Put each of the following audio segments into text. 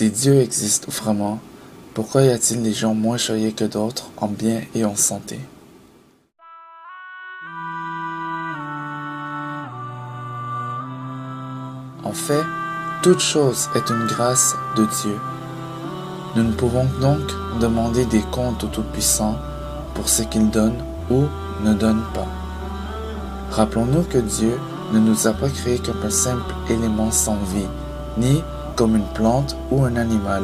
Si Dieu existe vraiment, pourquoi y a-t-il des gens moins choyés que d'autres en bien et en santé? En fait, toute chose est une grâce de Dieu. Nous ne pouvons donc demander des comptes au Tout-Puissant pour ce qu'il donne ou ne donne pas. Rappelons-nous que Dieu ne nous a pas créés comme un simple élément sans vie, ni comme une plante ou un animal,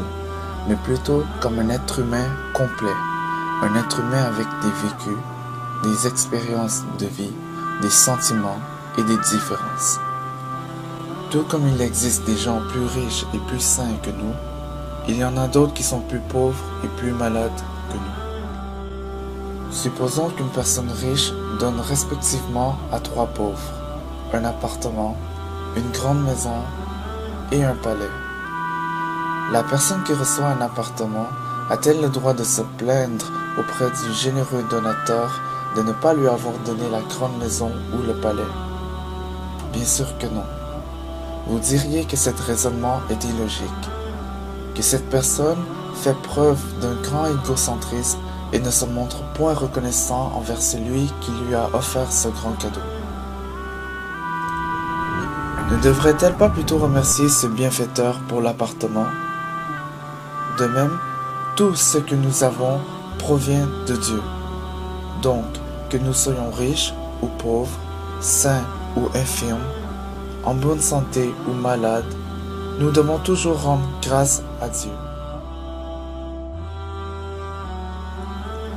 mais plutôt comme un être humain complet, un être humain avec des vécus, des expériences de vie, des sentiments et des différences. Tout comme il existe des gens plus riches et plus sains que nous, il y en a d'autres qui sont plus pauvres et plus malades que nous. Supposons qu'une personne riche donne respectivement à 3 pauvres un appartement, une grande maison et un palais. La personne qui reçoit un appartement a-t-elle le droit de se plaindre auprès du généreux donateur de ne pas lui avoir donné la grande maison ou le palais? Bien sûr que non. Vous diriez que cet raisonnement est illogique, que cette personne fait preuve d'un grand égocentrisme et ne se montre point reconnaissant envers celui qui lui a offert ce grand cadeau. Ne devrait-elle pas plutôt remercier ce bienfaiteur pour l'appartement? De même, tout ce que nous avons provient de Dieu. Donc, que nous soyons riches ou pauvres, sains ou infirmes, en bonne santé ou malades, nous devons toujours rendre grâce à Dieu.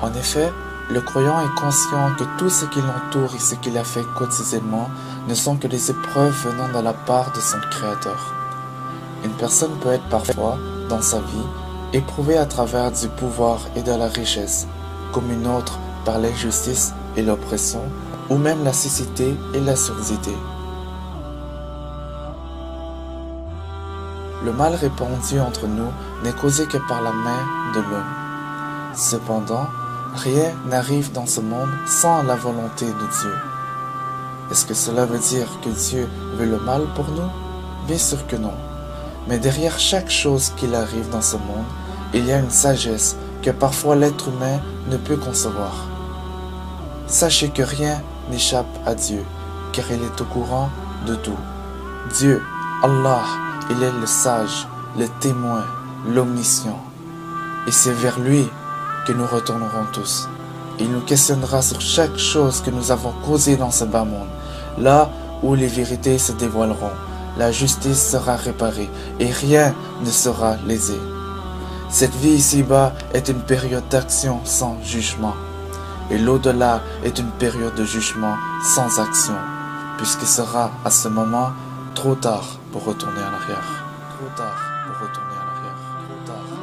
En effet, le croyant est conscient que tout ce qui l'entoure et ce qu'il a fait quotidiennement ne sont que des épreuves venant de la part de son Créateur. Une personne peut être parfois, dans sa vie, éprouvée à travers du pouvoir et de la richesse, comme une autre par l'injustice et l'oppression, ou même la cécité et la surdité. Le mal répandu entre nous n'est causé que par la main de l'homme. Cependant, rien n'arrive dans ce monde sans la volonté de Dieu. Est-ce que cela veut dire que Dieu veut le mal pour nous? Bien sûr que non. Mais derrière chaque chose qu'il arrive dans ce monde, il y a une sagesse que parfois l'être humain ne peut concevoir. Sachez que rien n'échappe à Dieu, car il est au courant de tout. Dieu, Allah, il est le sage, le témoin, l'omniscient. Et c'est vers lui que nous retournerons tous. Il nous questionnera sur chaque chose que nous avons causée dans ce bas monde, là où les vérités se dévoileront, la justice sera réparée et rien ne sera lésé. Cette vie ici-bas est une période d'action sans jugement, et l'au-delà est une période de jugement sans action, puisqu'il sera à ce moment trop tard pour retourner en arrière. Trop tard pour retourner en arrière. Trop tard.